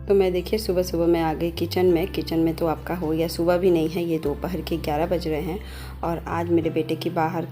तो मैं देखिए सुबह सुबह मैं आ गई किचन में तो आपका हो गया सुबह भी नहीं है, ये दोपहर के 11 बज रहे हैं। और आज मेरे बेटे की बाहर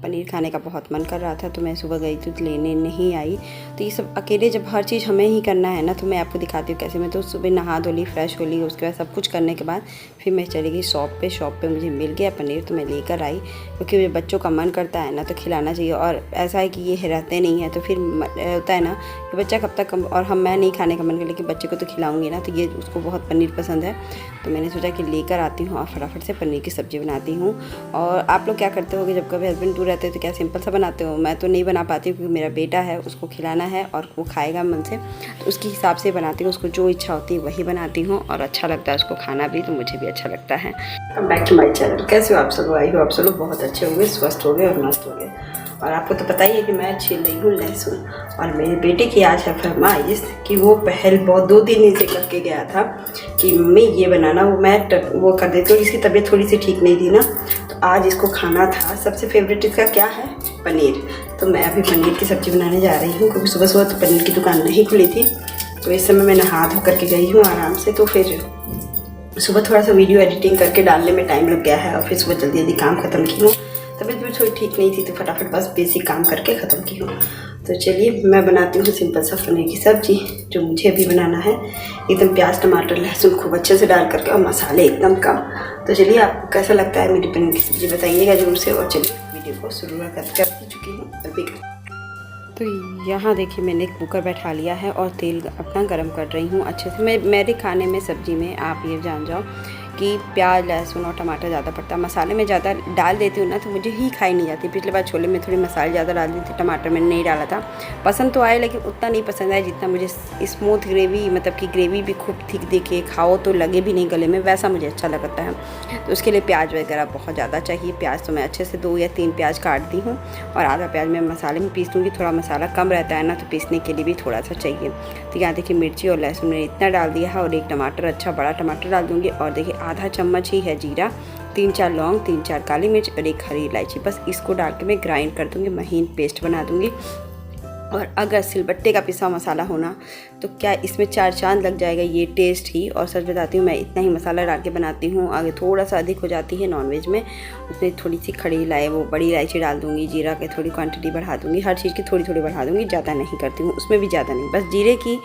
पनीर खाने का बहुत मन कर रहा था, तो मैं सुबह गई तो लेने नहीं आई। तो ये सब अकेले जब हर चीज़ हमें ही करना है ना, तो मैं आपको दिखाती हूँ कैसे। मैं तो सुबह नहा धो ली, फ्रेश हो ली, उसके बाद सब कुछ करने के बाद फिर मैं चली गई शॉप पे मुझे मिल गया पनीर, तो मैं लेकर आई। क्योंकि बच्चों का मन करता है ना, तो खिलाना चाहिए। और ऐसा है कि ये रहते नहीं हैं, तो फिर होता है ना कि बच्चा कब तक और मैं नहीं खाने का मन कर, लेकिन बच्चे को तो खिलाऊंगी ना। तो ये उसको बहुत पनीर पसंद है, तो मैंने सोचा कि लेकर आती हूँ और फटाफट से पनीर की सब्ज़ी बनाती हूँ। और आप लोग क्या करते हो कि जब कभी हस्बैंड दूर रहते हो तो क्या सिंपल सा बनाते हो? मैं तो नहीं बना पाती हूँ, क्योंकि मेरा बेटा है, उसको खिलाना है और वो खाएगा मन से, तो उसके हिसाब से बनाती हूँ। उसको जो इच्छा होती है वही बनाती हूँ, और अच्छा लगता है उसको खाना भी, तो मुझे भी अच्छा लगता है। Come back to my channel. कैसे हो आप सब? आई हो आप सब लोग बहुत अच्छे होंगे, स्वस्थ हो गए और मस्त हो गए। और आपको तो पता ही है कि मैं छील रही हूँ लहसुन। और मेरे बेटे की आज है फरमाइश कि वो बहुत 2-3 दिन से करके गया था कि मम्मी ये बनाना, वो कर देती हूँ। इसकी तबीयत थोड़ी सी ठीक नहीं थी ना, तो आज इसको खाना था। सबसे फेवरेट इसका क्या है? पनीर। तो मैं अभी पनीर की सब्ज़ी बनाने जा रही हूँ, क्योंकि सुबह सुबह तो पनीर की दुकान नहीं खुली थी। तो इस समय मैं नहा धो करके गई हूँ आराम से। तो फिर सुबह थोड़ा सा वीडियो एडिटिंग करके डालने में टाइम लग गया है, और फिर सुबह जल्दी जल्दी काम ख़त्म की हूँ। तबीयत भी थोड़ी ठीक नहीं थी, तो फटाफट बस बेसिक काम करके ख़त्म की हूँ। तो चलिए मैं बनाती हूँ सिंपल सा पनीर की सब्ज़ी, जो मुझे अभी बनाना है। एकदम प्याज टमाटर लहसुन खूब अच्छे से डाल करके, और मसाले एकदम कम। तो चलिए आपको कैसा लगता है मेरी पनीर की सब्ज़ी, बताइएगा ज़रूर से। और चलिए वीडियो को शुरू कर चुकी हूँ अभी। तो यहाँ देखिए मैंने एक कुकर बैठा लिया है और तेल अपना गरम कर रही हूँ अच्छे से। मेरे खाने में सब्ज़ी में आप ये जान जाओ कि प्याज लहसुन और टमाटर ज़्यादा पड़ता है। मसाले में ज़्यादा डाल देती हूँ ना, तो मुझे ही खाई नहीं जाती। पिछले बार छोले में थोड़ी मसाले ज़्यादा डाल दी थी, टमाटर मैंने नहीं डाला था। पसंद तो आए, लेकिन उतना नहीं पसंद आया जितना मुझे स्मूथ ग्रेवी, मतलब कि ग्रेवी भी खूब थिक दिखे, खाओ तो लगे भी नहीं गले में, वैसा मुझे अच्छा लगता है। तो उसके लिए प्याज वगैरह बहुत ज़्यादा चाहिए। प्याज तो मैं अच्छे से 2 या 3 प्याज काट दी हूँ, और आधा प्याज मैं मसाले में पीस दूँगी। थोड़ा मसाला कम रहता है ना, तो पीसने के लिए भी थोड़ा सा चाहिए। तो यहाँ देखिए मिर्ची और लहसुन मैंने इतना डाल दिया है, और एक टमाटर, अच्छा बड़ा टमाटर डाल दूँगी। और देखिए आधा चम्मच ही है जीरा, 3-4 लौंग, 3-4 काली मिर्च और 1 हरी इलायची। बस इसको डाल के मैं ग्राइंड कर दूँगी, महीन पेस्ट बना दूँगी। और अगर सिलबट्टे का पिसा मसाला होना, तो क्या इसमें 4 चांद लग जाएगा ये टेस्ट ही। और सच बताती हूँ, मैं इतना ही मसाला डाल के बनाती हूँ। आगे थोड़ा सा अधिक हो जाती है नॉनवेज में, उसमें थोड़ी सी बड़ी इलायची डाल दूँगी, जीरा की थोड़ी क्वांटिटी बढ़ा दूँगी, हर चीज़ की थोड़ी थोड़ी बढ़ा दूँगी, ज़्यादा नहीं करती हूँ उसमें भी, ज़्यादा नहीं, बस जीरे की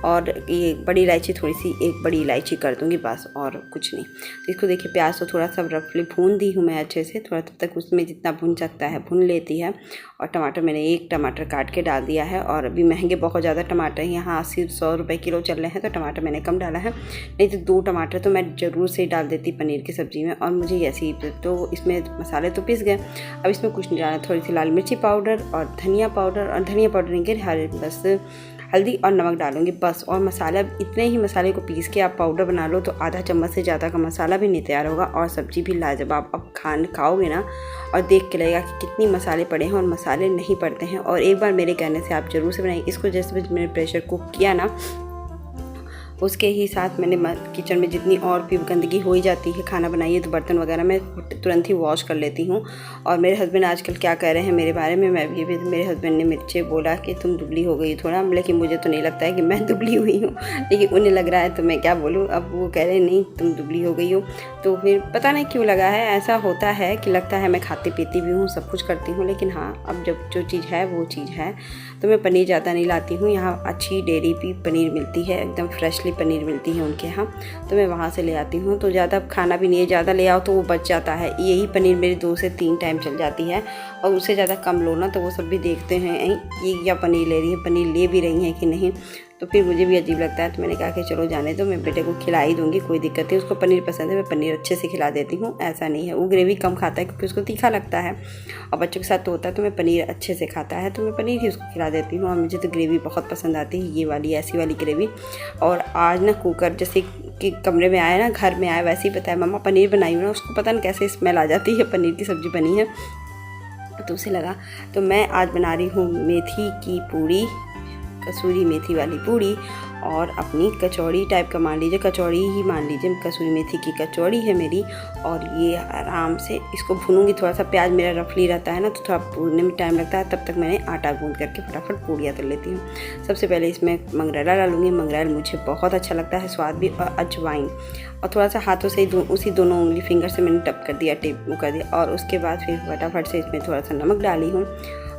और ये बड़ी इलायची थोड़ी सी, 1 बड़ी इलायची कर दूँगी बस, और कुछ नहीं। तो इसको देखिए प्याज तो थोड़ा सा रफली भून दी हूँ मैं अच्छे से, थोड़ा तब तक उसमें जितना भून सकता है भून लेती है। और टमाटर मैंने 1 टमाटर काट के डाल दिया है। और अभी महंगे बहुत ज़्यादा टमाटर हैं यहाँ, 80-100 रुपये किलो चल रहे हैं, तो टमाटर मैंने कम डाला है। नहीं तो 2 टमाटर तो मैं ज़रूर से डाल देती पनीर की सब्ज़ी में। और मुझे ऐसी, तो इसमें मसाले तो पिस गए, अब इसमें कुछ नहीं डालना। थोड़ी सी लाल मिर्ची पाउडर और धनिया पाउडर, और धनिया पाउडर नहीं गिर, बस हल्दी और नमक डालूंगी बस। और मसाला, इतने ही मसाले को पीस के आप पाउडर बना लो, तो आधा चम्मच से ज़्यादा का मसाला भी नहीं तैयार होगा, और सब्ज़ी भी लाजवाब। अब खाओगे ना, और देख के लगेगा कि कितनी मसाले पड़े हैं, और मसाले नहीं पड़ते हैं। और एक बार मेरे कहने से आप ज़रूर से बनाइए इसको। जैसे मैंने प्रेशर कुक किया ना, उसके ही साथ मैंने किचन में जितनी और भी गंदगी हो ही जाती है, खाना बनाइए तो बर्तन वगैरह मैं तुरंत ही वॉश कर लेती हूँ। और मेरे हस्बैंड आजकल क्या कह रहे हैं मेरे बारे में, मैं भी मेरे हस्बैंड ने मुझसे बोला कि तुम दुबली हो गई थोड़ा, लेकिन मुझे तो नहीं लगता है कि मैं दुबली हुई हूँ, लेकिन उन्हें लग रहा है, तो मैं क्या बोलूँ। अब वो कह रहे हैं नहीं तुम दुबली हो गई हो, तो फिर पता नहीं क्यों लगा है, ऐसा होता है कि लगता है मैं खाती पीती भी हूँ, सब कुछ करती हूँ, लेकिन हाँ अब जब जो चीज़ है वो चीज़ है। तो मैं पनीर ज़्यादा नहीं लाती हूँ, यहाँ अच्छी डेयरी पे पनीर मिलती है, एकदम फ्रेशली पनीर मिलती है उनके यहाँ, तो मैं वहाँ से ले आती हूँ। तो ज़्यादा खाना भी नहीं है, ज़्यादा ले आओ तो वो बच जाता है। यही पनीर मेरी 2 से 3 टाइम चल जाती है, और उससे ज़्यादा कम लो ना, तो वो सब भी देखते हैं ये क्या पनीर ले रही है, पनीर ले भी रही हैं कि नहीं, तो फिर मुझे भी अजीब लगता है। तो मैंने कहा कि चलो जाने दो, मैं बेटे को खिला ही दूँगी, कोई दिक्कत नहीं। उसको पनीर पसंद है, मैं पनीर अच्छे से खिला देती हूँ, ऐसा नहीं है। वो ग्रेवी कम खाता है क्योंकि उसको तीखा लगता है, और बच्चों के साथ तो होता है, तो मैं पनीर अच्छे से खाता है, तो मैं पनीर ही उसको खिला देती हूँ। और मुझे तो ग्रेवी बहुत पसंद आती है, ये वाली ऐसी वाली ग्रेवी। और आज ना कुकर जैसे कि कमरे में आया ना, घर में आया, वैसे ही बताया मम्मा पनीर बनाई हूँ ना, उसको पता नहीं कैसे स्मेल आ जाती है, पनीर की सब्ज़ी बनी है, तो उसे लगा। तो मैं आज बना रही हूँ मेथी की पूड़ी, कसूरी मेथी वाली पूड़ी। और अपनी कचौड़ी टाइप का मान लीजिए, कचौड़ी ही मान लीजिए, कसूरी मेथी की कचौड़ी है मेरी। और ये आराम से इसको भूनूंगी। थोड़ा सा प्याज मेरा रफली रहता है ना, तो थोड़ा भूनने में टाइम लगता है। तब तक मैंने आटा गूंद करके फटाफट पूड़ियाँ तल लेती हूँ। सबसे पहले इसमें मंगरेला डालूंगी। मंगरेला मुझे बहुत अच्छा लगता है, स्वाद भी। और अजवाइन, और थोड़ा सा हाथों से उसी दोनों उंगली फिंगर से मैंने टप कर दिया, टिप कर दिया। और उसके बाद फिर फटाफट से इसमें थोड़ा सा नमक डाली हूँ।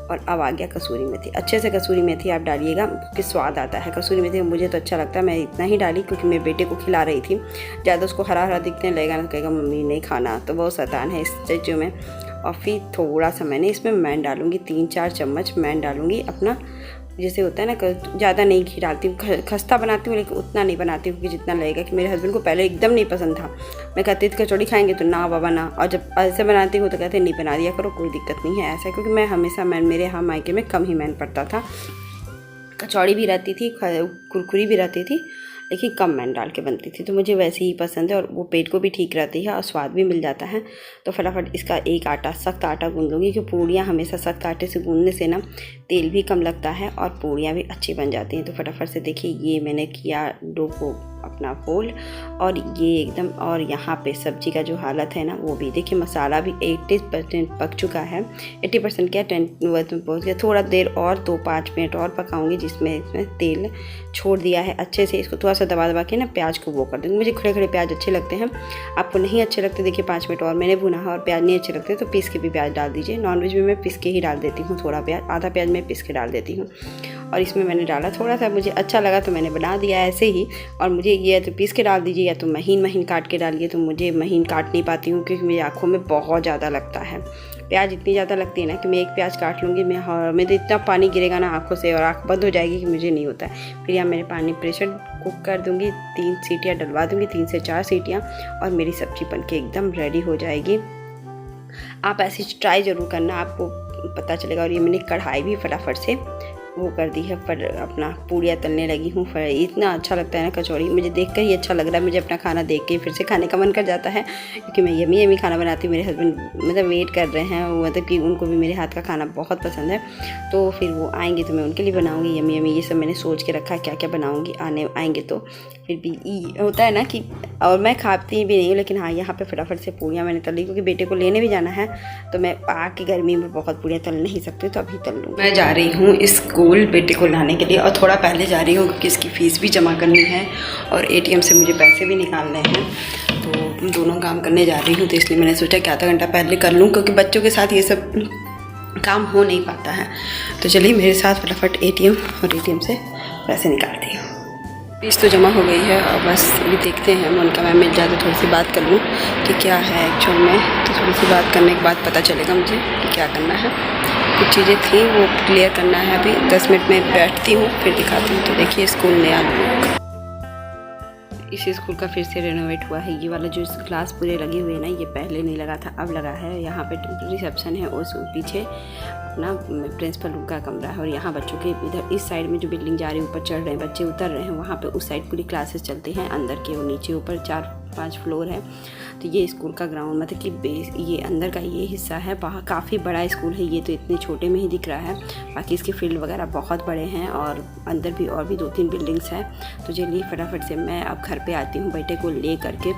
और अब आ गया कसूरी मेथी। अच्छे से कसूरी मेथी आप डालिएगा क्योंकि स्वाद आता है कसूरी मेथी। मुझे तो अच्छा लगता है, मैं इतना ही डाली क्योंकि मेरे बेटे को खिला रही थी। ज़्यादा उसको हरा हरा दिखने लगेगा ना, कहेगा मम्मी नहीं खाना, तो बहुत शैतान है इस चीज़ों में। और फिर थोड़ा सा मैंने इसमें मैन डालूँगी, 3-4 चम्मच मैन डालूँगी अपना। जैसे होता है ना, ज़्यादा नहीं घी डालती हूँ, खस्ता बनाती हूँ लेकिन उतना नहीं बनाती हूँ कि जितना लगेगा। कि मेरे हस्बैंड को पहले एकदम नहीं पसंद था। मैं कहती थी कचौड़ी खाएंगे तो ना बाबा ना, और जब ऐसे बनाती हूँ तो कहते नहीं बना दिया करो, कोई दिक्कत नहीं है ऐसा। क्योंकि मैं हमेशा मेरे यहाँ मायके में कम ही मैन पड़ता था। कचौड़ी भी रहती थी, कुरकुरी भी रहती थी, लेकिन कम मैन डाल के बनती थी। तो मुझे वैसे ही पसंद है और वो पेट को भी ठीक रहती है और स्वाद भी मिल जाता है। तो फटाफट इसका एक सख्त आटा गूंद लूँगी, क्योंकि पूड़ियाँ हमेशा सख्त आटे से गूंदने से ना तेल भी कम लगता है और पूड़ियाँ भी अच्छी बन जाती हैं। तो फटाफट से देखिए ये मैंने किया डो को अपना फोल्ड, और ये एकदम। और यहाँ पे सब्जी का जो हालत है ना, वो भी देखिए, मसाला भी 80% पक चुका है। 80% क्या, 10% पहुँच गया। थोड़ा देर और 2-5 मिनट और पकाऊंगी, जिसमें इसमें तेल छोड़ दिया है अच्छे से। इसको थोड़ा सा दबा के ना प्याज को वो कर दूँगी। मुझे खड़े खड़े प्याज अच्छे लगते हैं, आपको नहीं अच्छे लगते देखिए 5 मिनट और मैंने भुना है। और प्याज नहीं अच्छे लगते तो पीस के भी प्याज डाल दीजिए। नॉनवेज में मैं पीस के ही डाल देती हूँ, थोड़ा प्याज, आधा प्याज मैं पीस के डाल देती हूँ। और इसमें मैंने डाला थोड़ा सा, मुझे अच्छा लगा तो मैंने बना दिया ऐसे ही। और मुझे ये या तो पीस के डाल दीजिए या तो महीन महीन काट के डालिए। तो मुझे महीन काट नहीं पाती हूँ क्योंकि मेरी आँखों में बहुत ज़्यादा लगता है प्याज। इतनी ज़्यादा लगती है ना कि मैं एक प्याज काट लूँगी, मैं तो इतना पानी गिरेगा ना आँखों से और आँख बंद हो जाएगी कि मुझे नहीं होता है। फिर यहाँ मैंने पानी प्रेशर कुक कर दूँगी, 3 सीटियाँ डलवा दूँगी, 3 से 4 सीटियाँ, और मेरी सब्ज़ी बन के एकदम रेडी हो जाएगी। आप ऐसी ट्राई ज़रूर करना, आपको पता चलेगा। और ये मैंने कढ़ाई भी फटाफट से वो कर दी है, पर अपना पूड़ियाँ तलने लगी हूँ। इतना अच्छा लगता है ना कचौड़ी, मुझे देखकर ही अच्छा लग रहा है। मुझे अपना खाना देख के फिर से खाने का मन कर जाता है, क्योंकि मैं यमी यमी खाना बनाती हूँ। मेरे हस्बैंड मतलब वेट कर रहे हैं, मतलब कि उनको भी मेरे हाथ का खाना बहुत पसंद है। तो फिर वो आएंगे तो मैं उनके लिए बनाऊँगी यमी यमी। ये सब मैंने सोच के रखा है क्या क्या बनाऊँगी, आएंगे तो। फिर भी होता है ना कि, और मैं खाती भी नहीं हूँ, लेकिन हाँ यहाँ पे फटाफट से पूड़ियाँ मैंने तल ली, क्योंकि बेटे को लेने भी जाना है। तो मैं आके गर्मी में बहुत पूड़ियाँ तल नहीं सकती, तो अभी तल लूँगी। मैं जा रही हूँ स्कूल बेटे को लाने के लिए, और थोड़ा पहले जा रही हूँ क्योंकि इसकी फ़ीस भी जमा करनी है और ATM से मुझे पैसे भी निकालने हैं। तो दोनों काम करने जा रही हूँ, तो इसलिए मैंने सोचा कि आधा घंटा पहले कर लूँ, क्योंकि बच्चों के साथ ये सब काम हो नहीं पाता है। तो चलिए मेरे साथ फटाफट ATM, और ATM से पैसे निकालती हूँ। फीस तो जमा हो गई है और बस अभी देखते हैं, मोनिका मैम मिल जाए तो थोड़ी सी बात कर लूँ कि क्या है एक्चुअल में। तो थोड़ी सी बात करने के बाद पता चलेगा मुझे कि क्या करना है। कुछ चीज़ें थी वो क्लियर करना है। अभी 10 मिनट में बैठती हूँ, फिर दिखाती हूँ। तो देखिए स्कूल नया लुक, इस स्कूल का फिर से रेनोवेट हुआ है। ये वाला जो क्लास पूरे लगे हुए हैं ना, ये पहले नहीं लगा था, अब लगा है। यहाँ पे रिसेप्शन है, उस पीछे अपना प्रिंसिपल रूम का कमरा है। और यहाँ बच्चों के इधर इस साइड में जो बिल्डिंग जा रही है, ऊपर चढ़ रहे हैं बच्चे, उतर रहे हैं, वहाँ पे उस साइड पूरी क्लासेस चलती हैं। अंदर के और नीचे ऊपर 4-5 फ्लोर है। तो ये स्कूल का ग्राउंड, मतलब कि बेस, ये अंदर का ये हिस्सा है। बाहर काफ़ी बड़ा स्कूल है, ये तो इतने छोटे में ही दिख रहा है। बाकी इसके फील्ड वगैरह बहुत बड़े हैं, और अंदर भी और भी 2-3 बिल्डिंग्स हैं। तो चलिए फटाफट से मैं अब घर पे आती हूँ बेटे को ले करके,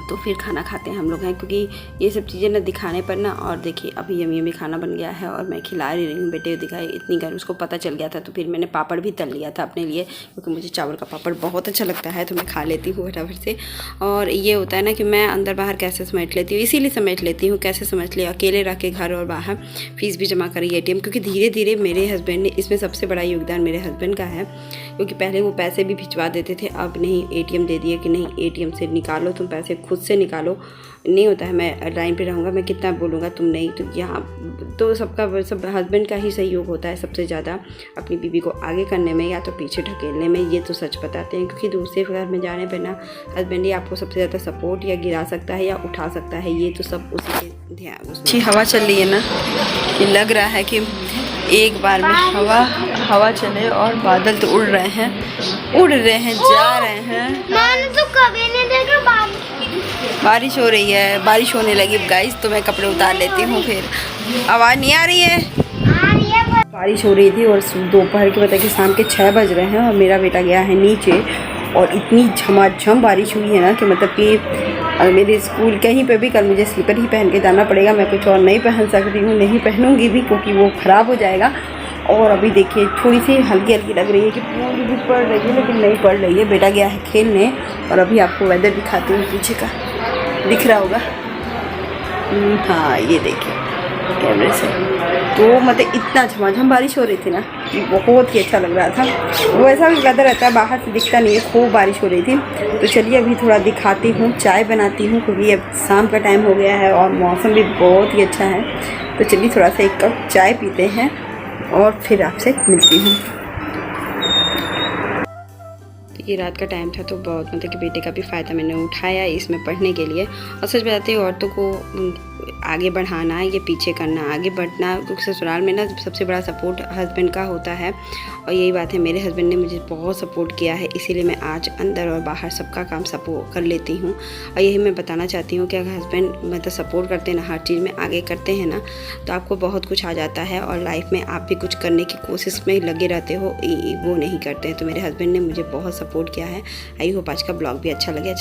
तो फिर खाना खाते हैं हम लोग हैं। क्योंकि ये सब चीज़ें ना दिखाने पर ना, और देखिए अभी यमी खाना बन गया है और मैं खिला रही हूँ बेटे को। दिखाई इतनी गर्म, उसको पता चल गया था। तो फिर मैंने पापड़ भी तल लिया था अपने लिए, क्योंकि मुझे चावल का पापड़ बहुत अच्छा लगता है, तो मैं खा लेती हूँ फटाफट से। और ये होता है ना कि मैं अंदर बाहर कैसे समेट लेती हूँ, इसीलिए समेट लेती हूँ। कैसे समझ लिया, अकेले रह के घर और बाहर, फ़ीस भी जमा करी ATM। क्योंकि धीरे धीरे मेरे हस्बैंड ने, इसमें सबसे बड़ा योगदान मेरे हस्बैंड का है, क्योंकि पहले वो पैसे भी भिजवा देते थे, अब नहीं, ATM दे दिए कि नहीं ATM से निकालो, तुम पैसे खुद से निकालो। नहीं होता है, मैं लाइन पे रहूँगा, मैं कितना बोलूँगा तुम नहीं। तो यहाँ तो सब हस्बैंड का ही सहयोग होता है सबसे ज़्यादा, अपनी बीवी को आगे करने में या तो पीछे ढकेलने में। ये तो सच बताते हैं, क्योंकि दूसरे घर में जाने पर ना हस्बैंड ही आपको सबसे ज़्यादा सपोर्ट या गिरा सकता है या उठा सकता है। ये तो सब उसी के ध्यान। अच्छी हवा चल रही है ना, ये लग रहा है कि एक बार में हवा चले, और बादल तो उड़ रहे हैं, जा रहे हैं। मैंने तो कभी नहीं देखा बारिश हो रही है, बारिश होने लगी गाइस। तो मैं कपड़े उतार लेती हूँ, फिर आवाज़ नहीं आ रही है। बारिश हो रही थी और दोपहर के बताइए शाम के 6 बज रहे हैं और मेरा बेटा गया है नीचे और इतनी झमाझम बारिश हुई है ना कि मतलब कि मेरे स्कूल कहीं पे भी कल मुझे स्लीपर ही पहन के जाना पड़ेगा। मैं कुछ और नहीं पहन सकती हूँ, नहीं पहनूंगी भी क्योंकि वो ख़राब हो जाएगा। और अभी देखिए थोड़ी सी हल्की हल्की लग रही है कि पूरी भी पड़ रही है लेकिन नहीं पड़ रही है। बेटा गया है खेलने और अभी आपको वेदर दिखाती हूँ, पीछे का दिख रहा होगा। हाँ ये देखिए कैमरे से, तो मतलब इतना झमाझम बारिश हो रही थी ना कि बहुत ही अच्छा लग रहा था। वो ऐसा भी वेदर रहता है, बाहर से दिखता नहीं है, खूब बारिश हो रही थी। तो चलिए अभी थोड़ा दिखाती हूँ, चाय बनाती हूँ क्योंकि अब शाम का टाइम हो गया है और मौसम भी बहुत ही अच्छा है। तो चलिए थोड़ा सा एक कप चाय पीते हैं और फिर आपसे मिलती हूँ। ये रात का टाइम था तो बहुत मतलब कि बेटे का भी फ़ायदा मैंने उठाया इसमें पढ़ने के लिए। और सच बताते हैं औरतों को आगे बढ़ाना, ये पीछे करना, आगे बढ़ना, क्योंकि ससुराल में ना सबसे बड़ा सपोर्ट हस्बैंड का होता है। और यही बात है, मेरे हस्बैंड ने मुझे बहुत सपोर्ट किया है, इसीलिए मैं आज अंदर और बाहर सबका काम सपोर्ट कर लेती हूँ। और यही मैं बताना चाहती हूँ कि अगर हस्बैंड मतलब सपोर्ट करते हैं ना, हर चीज़ में आगे करते हैं ना, तो आपको बहुत कुछ आ जाता है और लाइफ में आप भी कुछ करने की कोशिश में लगे रहते हो, वो नहीं करते हैं। तो मेरे हस्बैंड ने मुझे बहुत सपोर्ट किया है। आई होप आज का ब्लॉग भी अच्छा लगे।